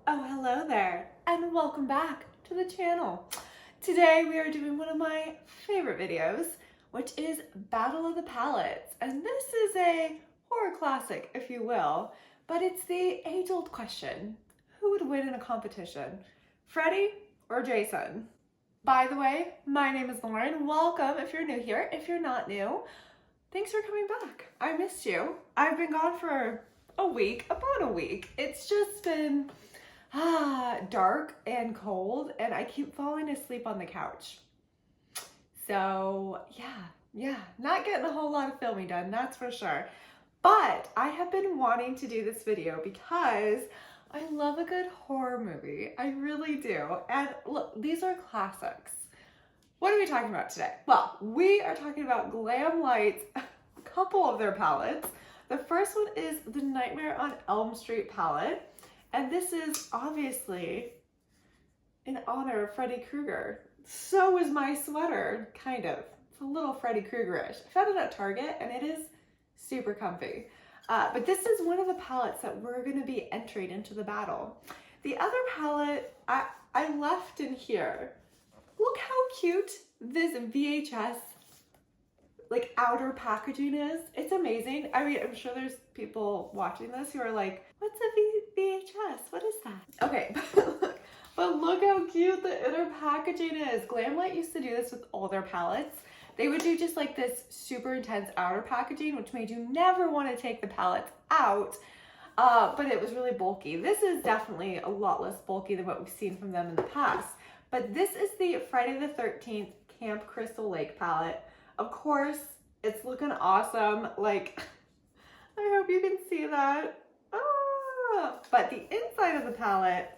Oh, hello there, and welcome back to the channel. Today we are doing one of my favorite videos, which is Battle of the Palettes. And this is a horror classic, if you will, but it's the age-old question. Who would win in a competition, Freddie or Jason? By the way, my name is Lauren. Welcome if you're new here. If you're not new, thanks for coming back. I missed you. I've been gone for about a week. It's just been dark and cold, and I keep falling asleep on the couch. So yeah, not getting a whole lot of filming done, that's for sure. But I have been wanting to do this video because I love a good horror movie. I really do. And look, these are classics. What are we talking about today? Well, we are talking about Glamlite's couple of their palettes. The first one is the Nightmare on Elm Street palette. And this is obviously in honor of Freddy Krueger. So is my sweater, kind of. It's a little Freddy Krueger-ish. I found it at Target and it is super comfy. But this is one of the palettes that we're gonna be entering into the battle. The other palette I left in here. Look how cute this VHS like outer packaging is. It's amazing. I mean, I'm sure there's people watching this who are like, what's a VHS? What is that? Okay, but look how cute the inner packaging is. Glamlite used to do this with all their palettes. They would do just like this super intense outer packaging, which made you never want to take the palettes out, but it was really bulky. This is definitely a lot less bulky than what we've seen from them in the past. But this is the Friday the 13th Camp Crystal Lake palette. Of course, it's looking awesome. Like, I hope you can see that. But the inside of the palette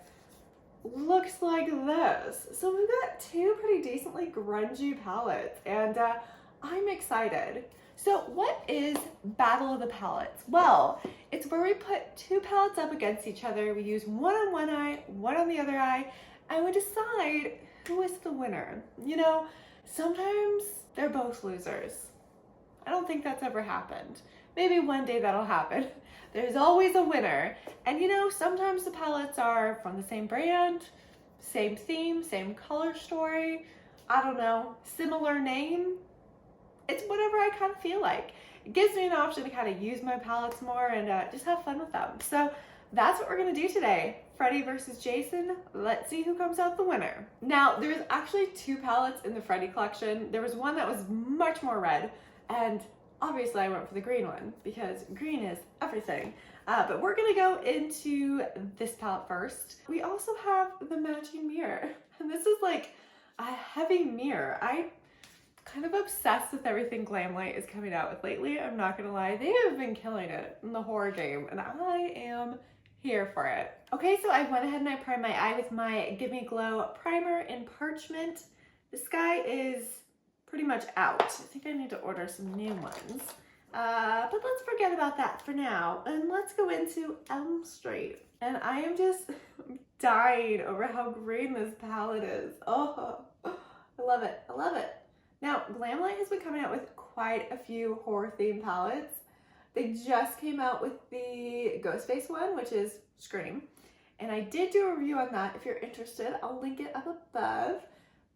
looks like this. So we've got two pretty decently grungy palettes, and I'm excited. So what is Battle of the Palettes? Well, it's where we put two palettes up against each other. We use one on one eye, one on the other eye, and we decide who is the winner. You know, sometimes they're both losers. I don't think that's ever happened. Maybe one day that'll happen. There's always a winner. And you know, sometimes the palettes are from the same brand, same theme, same color story, I don't know, similar name. It's whatever I kind of feel like. It gives me an option to kind of use my palettes more and just have fun with them. So that's what we're gonna do today. Freddy versus Jason. Let's see who comes out the winner. Now, there's actually two palettes in the Freddy collection. There was one that was much more red, and obviously I went for the green one because green is everything. But we're gonna go into this palette first. We also have the matching mirror, and this is like a heavy mirror. I'm kind of obsessed with everything Glamlite is coming out with lately. I'm not gonna lie, they have been killing it in the horror game, and I am here for it. Okay, so I went ahead and I primed my eye with my Give Me Glow primer in Parchment. This guy is pretty much out. I think I need to order some new ones. But let's forget about that for now, and let's go into Elm Street. And I am just dying over how green this palette is. Oh, I love it, I love it. Now, Glamlite has been coming out with quite a few horror themed palettes. They just came out with the Ghostface one, which is Scream. And I did do a review on that. If you're interested, I'll link it up above.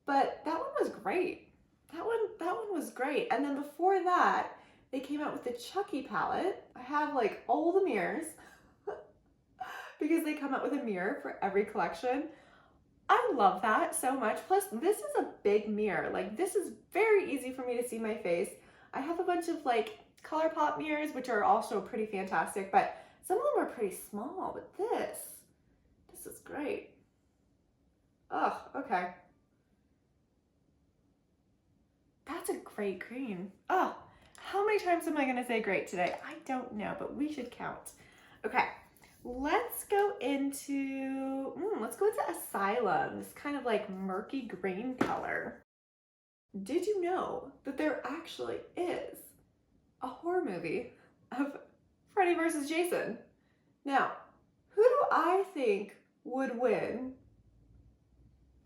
But that one was great. That one was great. And then before that, they came out with the Chucky palette. I have like all the mirrors because they come out with a mirror for every collection. I love that so much. Plus, this is a big mirror. Like, this is very easy for me to see my face. I have a bunch of like ColourPop mirrors, which are also pretty fantastic, but some of them are pretty small, but this is great. Oh, okay. That's a great green. Oh, how many times am I gonna say great today? I don't know, but we should count. Okay, let's go into Asylum, this kind of like murky green color. Did you know that there actually is a horror movie of Freddy versus Jason? Now, who do I think would win?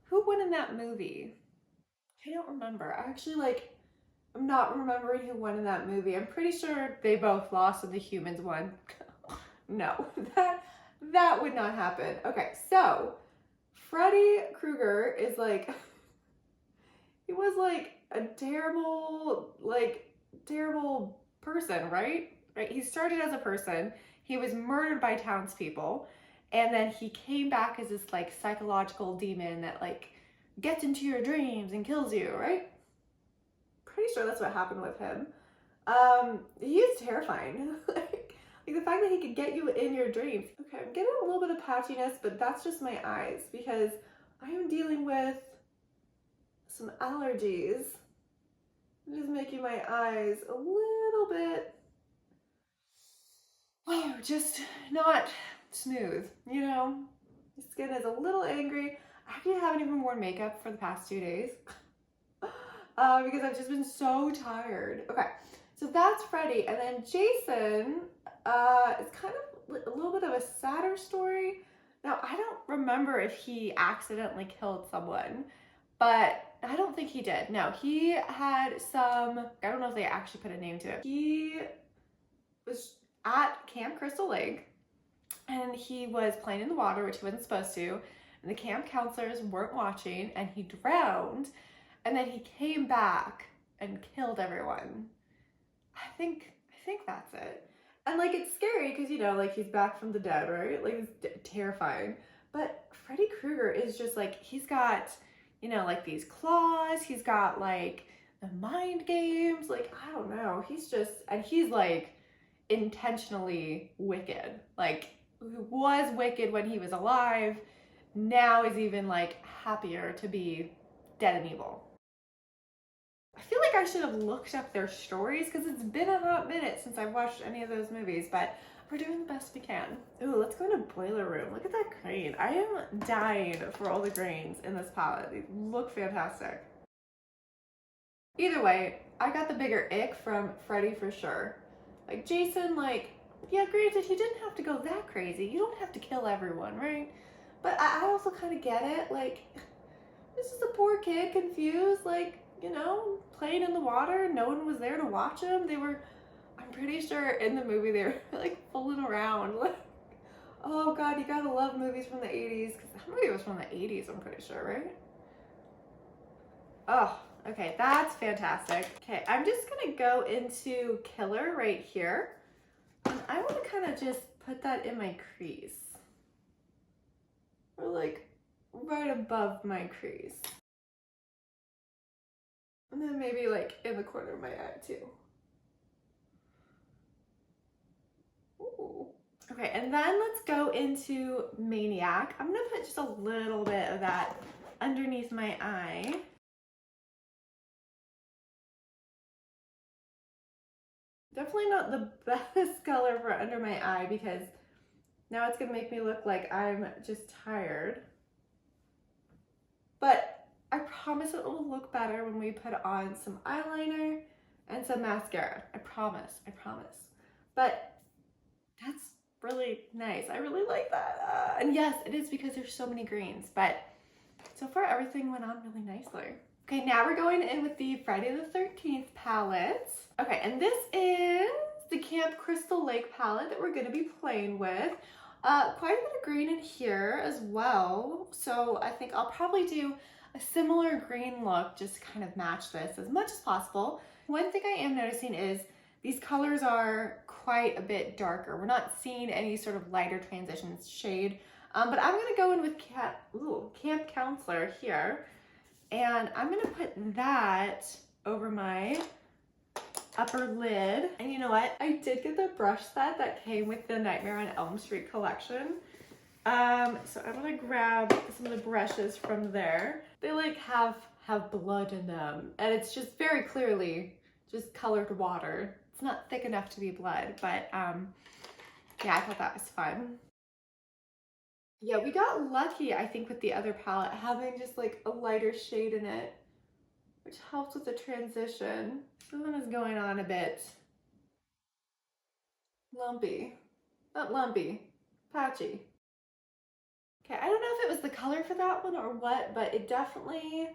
Who won in that movie? I don't remember. I'm not remembering who won in that movie. I'm pretty sure they both lost and the humans won. No, that that would not happen. Okay, so Freddy Krueger is like, he was like a terrible person, right? Right? He started as a person. He was murdered by townspeople, and then he came back as this like psychological demon that like gets into your dreams and kills you, right? Pretty sure that's what happened with him. He is terrifying. like the fact that he could get you in your dreams. Okay, I'm getting a little bit of patchiness, but that's just my eyes because I am dealing with some allergies. It is making my eyes a little bit, oh, just not smooth, you know? The skin is a little angry. I actually haven't even worn makeup for the past 2 days because I've just been so tired. Okay, so that's Freddy. And then Jason is kind of a little bit of a sadder story. Now, I don't remember if he accidentally killed someone, but I don't think he did. No, he had some, I don't know if they actually put a name to it. He was at Camp Crystal Lake and he was playing in the water, which he wasn't supposed to, and the camp counselors weren't watching, and he drowned, and then he came back and killed everyone. I think that's it. And like, it's scary because, you know, like he's back from the dead, right? Like, it's terrifying. But Freddy Krueger is just like, he's got, you know, like these claws, he's got like the mind games, like, I don't know. He's just, and he's like intentionally wicked. Like, he was wicked when he was alive, now is even like happier to be dead and evil. I feel like I should have looked up their stories because it's been a hot minute since I've watched any of those movies, but we're doing the best we can. Ooh, let's go to Boiler Room. Look at that green. I am dying for all the greens in this palette. They look fantastic. Either way, I got the bigger ick from Freddy for sure. Like Jason, like, yeah, granted, he didn't have to go that crazy. You don't have to kill everyone, right? But I also kind of get it. Like, this is a poor kid, confused, like, you know, playing in the water. No one was there to watch him. They were, I'm pretty sure in the movie they were like fooling around. Like, oh God, you gotta love movies from the 80s. Because that movie was from the 80s, I'm pretty sure, right? Oh, okay, that's fantastic. Okay, I'm just gonna go into Killer right here. And I want to kind of just put that in my crease. Or like right above my crease. And then maybe like in the corner of my eye too. Ooh. Okay, and then let's go into Maniac. I'm gonna put just a little bit of that underneath my eye. Definitely not the best color for under my eye because now it's gonna make me look like I'm just tired. But I promise it will look better when we put on some eyeliner and some mascara. I promise, I promise. But that's really nice. I really like that. And yes, it is because there's so many greens, but so far everything went on really nicely. Okay, now we're going in with the Friday the 13th palette. Okay, and this is the Camp Crystal Lake palette that we're gonna be playing with. Quite a bit of green in here as well. So I think I'll probably do a similar green look just to kind of match this as much as possible. One thing I am noticing is these colors are quite a bit darker. We're not seeing any sort of lighter transitions shade, but I'm gonna go in with Camp Counselor here. And I'm gonna put that over my upper lid. And you know what? I did get the brush set that came with the Nightmare on Elm Street collection. So I'm gonna grab some of the brushes from there. They like have blood in them, and it's just very clearly just colored water. It's not thick enough to be blood, but yeah, I thought that was fun. Yeah, we got lucky, I think, with the other palette, having just like a lighter shade in it, which helps with the transition. This one is going on a bit lumpy. Not lumpy, patchy. Okay, I don't know if it was the color for that one or what, but it definitely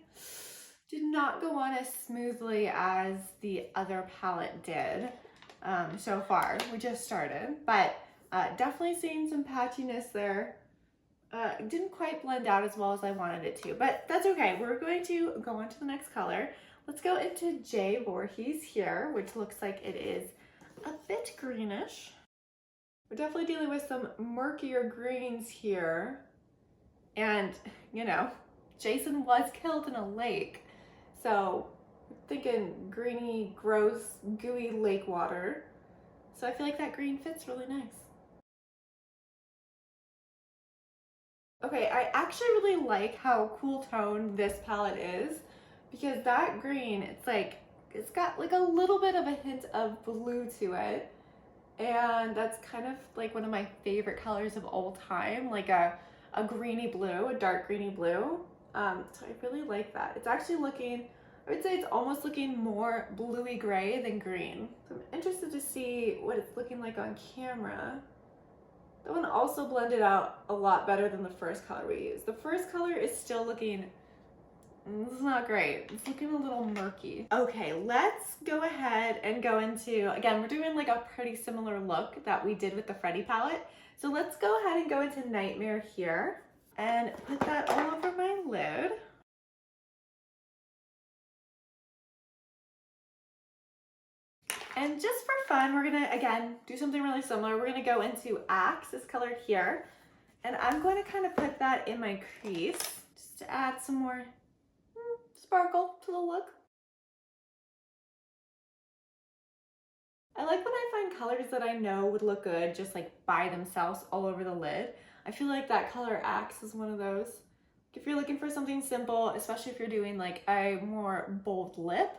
did not go on as smoothly as the other palette did so far. We just started, but Definitely seeing some patchiness there. It didn't quite blend out as well as I wanted it to, but that's okay. We're going to go on to the next color. Let's go into J. Voorhees here, which looks like it is a bit greenish. We're definitely dealing with some murkier greens here. And, you know, Jason was killed in a lake. So I'm thinking greeny, gross, gooey lake water. So I feel like that green fits really nice. Okay, I actually really like how cool toned this palette is, because that green, it's got like a little bit of a hint of blue to it. And that's kind of like one of my favorite colors of all time, like a greeny blue, a dark greeny blue. So I really like that. It's actually looking, I would say it's almost looking more bluey gray than green. So I'm interested to see what it's looking like on camera. That one also blended out a lot better than the first color we used. The first color is still looking, it's not great. It's looking a little murky. Okay, let's go ahead and go into, again, we're doing like a pretty similar look that we did with the Freddy palette. So let's go ahead and go into Nightmare here and put that all over my lid. And just for fun, we're gonna, again, do something really similar. We're gonna go into Axe, this color here, and I'm going to kind of put that in my crease just to add some more sparkle to the look. I like when I find colors that I know would look good just like by themselves all over the lid. I feel like that color Axe is one of those. If you're looking for something simple, especially if you're doing like a more bold lip,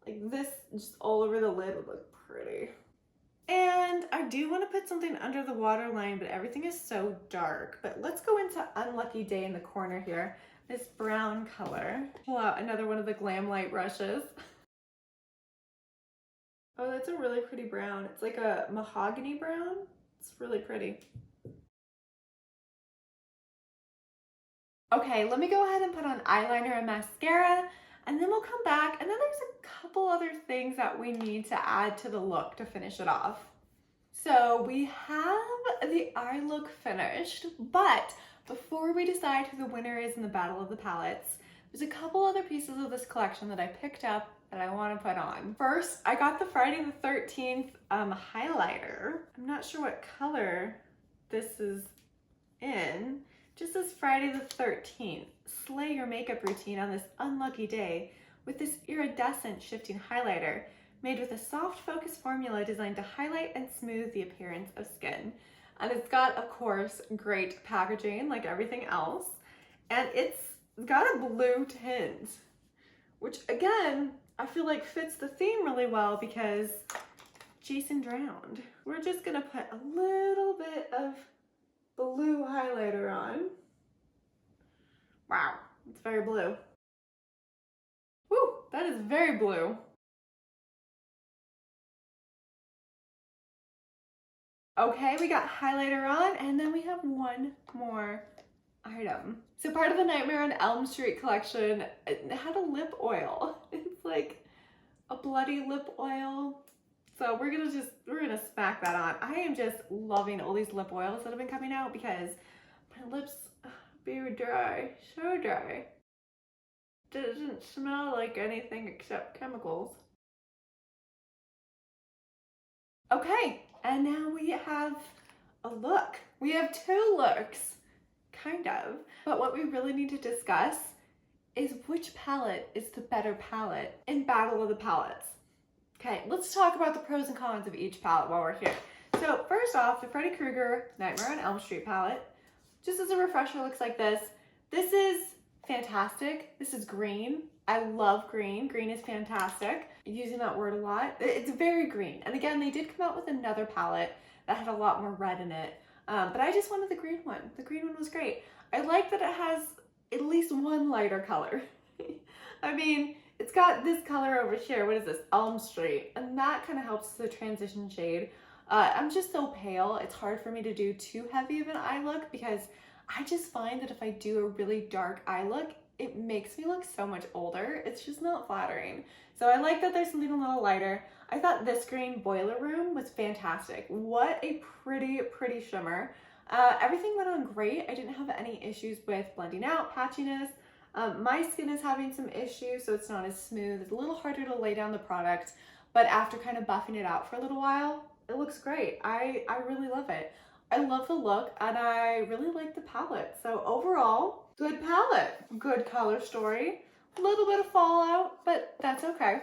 like this just all over the lid would look pretty. And I do want to put something under the waterline, but everything is so dark. But let's go into Unlucky Day in the corner here. This brown color. Pull out another one of the Glamlite brushes. Oh, that's a really pretty brown. It's like a mahogany brown. It's really pretty. Okay, let me go ahead and put on eyeliner and mascara, and then we'll come back, and then there's a couple other things that we need to add to the look to finish it off. So we have the eye look finished, but before we decide who the winner is in the Battle of the Palettes, there's a couple other pieces of this collection that I picked up that I want to put on. First, I got the Friday the 13th highlighter. I'm not sure what color this is in. Just as Friday the 13th, slay your makeup routine on this unlucky day with this iridescent shifting highlighter made with a soft focus formula designed to highlight and smooth the appearance of skin. And it's got, of course, great packaging like everything else. And it's got a blue tint, which again, I feel like fits the theme really well because Jason drowned. We're just gonna put a little bit of blue highlighter on. Wow, it's very blue. Woo, that is very blue. Okay, we got highlighter on, and then we have one more item. So part of the Nightmare on Elm Street collection, it had a lip oil. It's like a bloody lip oil. So we're gonna smack that on. I am just loving all these lip oils that have been coming out because my lips are very dry, so dry. Doesn't smell like anything except chemicals. Okay, and now we have a look. We have two looks, kind of. But what we really need to discuss is which palette is the better palette in Battle of the Palettes. Okay, let's talk about the pros and cons of each palette while we're here. So first off, the Freddy Krueger Nightmare on Elm Street palette, just as a refresher, looks like this. This is fantastic. This is green. I love green. Green is fantastic. I'm using that word a lot. It's very green. And again, they did come out with another palette that had a lot more red in it. But I just wanted the green one. The green one was great. I like that it has at least one lighter color. I mean, it's got this color over here. What is this? Elm Street. And that kind of helps the transition shade. I'm just so pale. It's hard for me to do too heavy of an eye look because I just find that if I do a really dark eye look, it makes me look so much older. It's just not flattering. So I like that there's something a little lighter. I thought this green Boiler Room was fantastic. What a pretty, pretty shimmer. Everything went on great. I didn't have any issues with blending out, patchiness. My skin is having some issues, so it's not as smooth. It's a little harder to lay down the product, but after kind of buffing it out for a little while, it looks great. I really love it. I love the look, and I really like the palette. So overall, good palette, good color story, a little bit of fallout, but that's okay.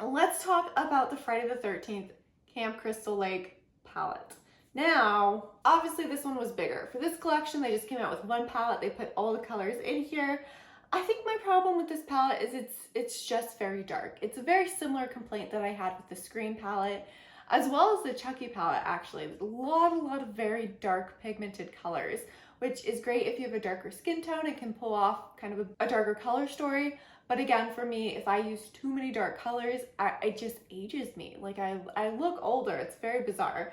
Let's talk about the Friday the 13th Camp Crystal Lake palette. Now, obviously this one was bigger. For this collection, they just came out with one palette. They put all the colors in here. I think my problem with this palette is it's just very dark. It's a very similar complaint that I had with the Scream palette, as well as the Chucky palette, actually. There's a lot of very dark pigmented colors, which is great if you have a darker skin tone. It can pull off kind of a darker color story. But again, for me, if I use too many dark colors, it just ages me. Like I look older. It's very bizarre.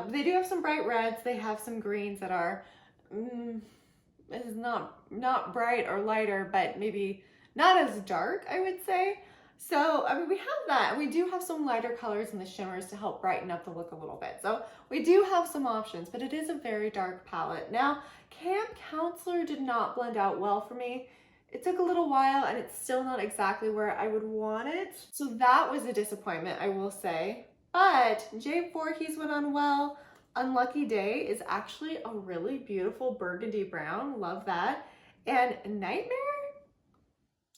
They do have some bright reds. They have some greens that are is not bright or lighter, but maybe not as dark, I would say. So, I mean, we have that. We do have some lighter colors in the shimmers to help brighten up the look a little bit. So we do have some options, but it is a very dark palette. Now, Camp Counselor did not blend out well for me. It took a little while, and it's still not exactly where I would want it. So that was a disappointment, I will say. But Jade Voorhees went on well. Unlucky Day is actually a really beautiful burgundy brown. Love that. And Nightmare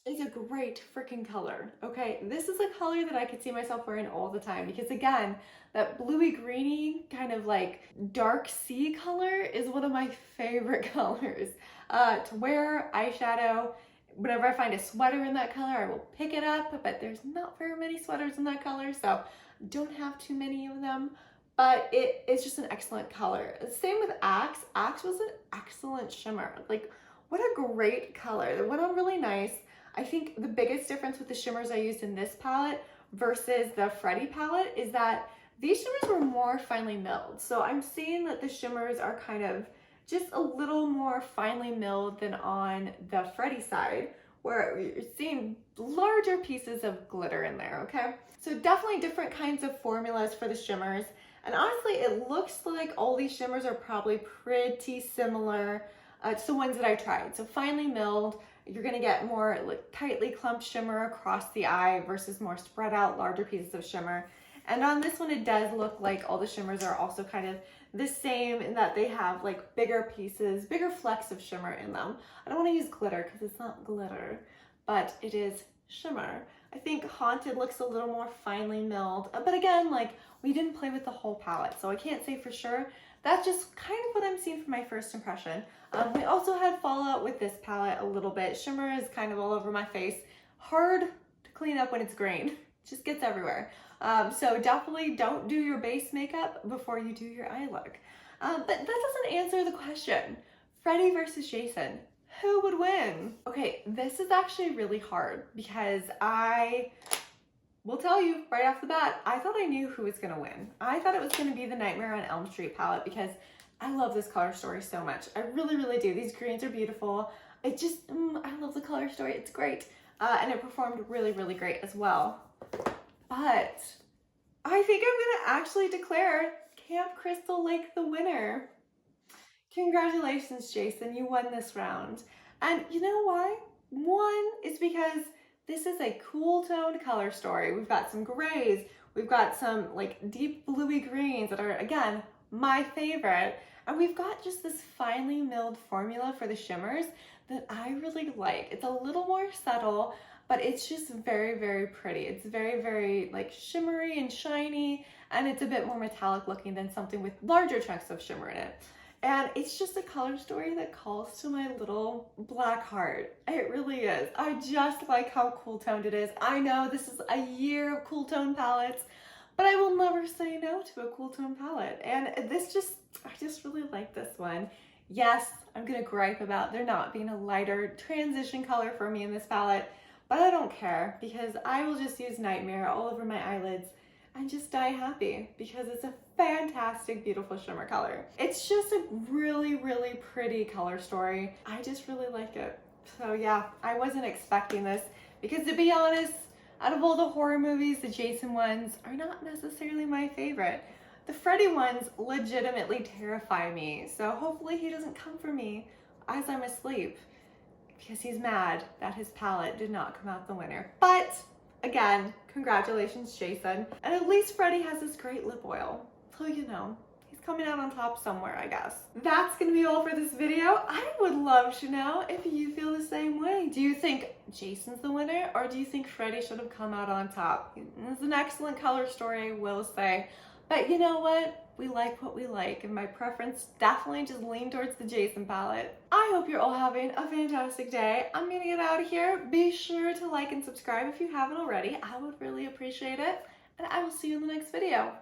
is a great freaking color. Okay, this is a color that I could see myself wearing all the time because, again, that bluey greeny kind of like dark sea color is one of my favorite colors to wear. Eyeshadow, whenever I find a sweater in that color, I will pick it up, but there's not very many sweaters in that color, so don't have too many of them. But it is just an excellent color. Same with Axe. Axe was an excellent shimmer. Like, what a great color. It went on really nice. I think the biggest difference with the shimmers I used in this palette versus the Freddy palette is that these shimmers were more finely milled. So I'm seeing that the shimmers are kind of just a little more finely milled than on the Freddy side, where you're seeing larger pieces of glitter in there, okay? So definitely different kinds of formulas for the shimmers. And honestly, it looks like all these shimmers are probably pretty similar to the ones that I tried. So finely milled, you're gonna get more like tightly clumped shimmer across the eye versus more spread out larger pieces of shimmer. And on this one, it does look like all the shimmers are also kind of the same in that they have like bigger pieces, bigger flecks of shimmer in them. I don't want to use glitter because it's not glitter, but it is shimmer. I think Haunted looks a little more finely milled, but again, like we didn't play with the whole palette, so I can't say for sure. That's just kind of what I'm seeing for my first impression. We also had fallout with this palette a little bit. Shimmer is kind of all over my face. Hard to clean up when it's green. It just gets everywhere. So definitely don't do your base makeup before you do your eye look. But that doesn't answer the question. Freddy versus Jason. Who would win? Okay, this is actually really hard because I will tell you right off the bat, I thought I knew who was gonna win. I thought it was gonna be the Nightmare on Elm Street palette because I love this color story so much. I really, really do. These greens are beautiful. I just, I love the color story. It's great. And it performed really, really great as well. But I think I'm gonna actually declare Camp Crystal Lake the winner. Congratulations, Jason, you won this round. And you know why? One is because this is a cool toned color story. We've got some grays, we've got some like deep bluey greens that are, again, my favorite. And we've got just this finely milled formula for the shimmers that I really like. It's a little more subtle, but it's just very, very pretty. It's very, very like shimmery and shiny, and it's a bit more metallic looking than something with larger chunks of shimmer in it. And it's just a color story that calls to my little black heart. It really is. I just like how cool toned it is. I know this is a year of cool tone palettes, but I will never say no to a cool tone palette. And this just, I just really like this one. Yes, I'm gonna gripe about there not being a lighter transition color for me in this palette, but I don't care because I will just use Nightmare all over my eyelids and just die happy because it's a fantastic, beautiful shimmer color. It's just a really, really pretty color story. I just really like it. So yeah, I wasn't expecting this because, to be honest, out of all the horror movies, the Jason ones are not necessarily my favorite. The Freddy ones legitimately terrify me, so hopefully he doesn't come for me as I'm asleep because he's mad that his palette did not come out the winner. But again, congratulations, Jason. And at least Freddy has this great lip oil, so you know, he's coming out on top somewhere, I guess. That's gonna be all for this video. I would love to know if you feel the same way. Do you think Jason's the winner, or do you think Freddy should have come out on top? It's an excellent color story, I will say. But you know what? We like what we like, and my preference definitely just leaned towards the Jason palette. I hope you're all having a fantastic day. I'm gonna get out of here. Be sure to like and subscribe if you haven't already. I would really appreciate it, and I will see you in the next video.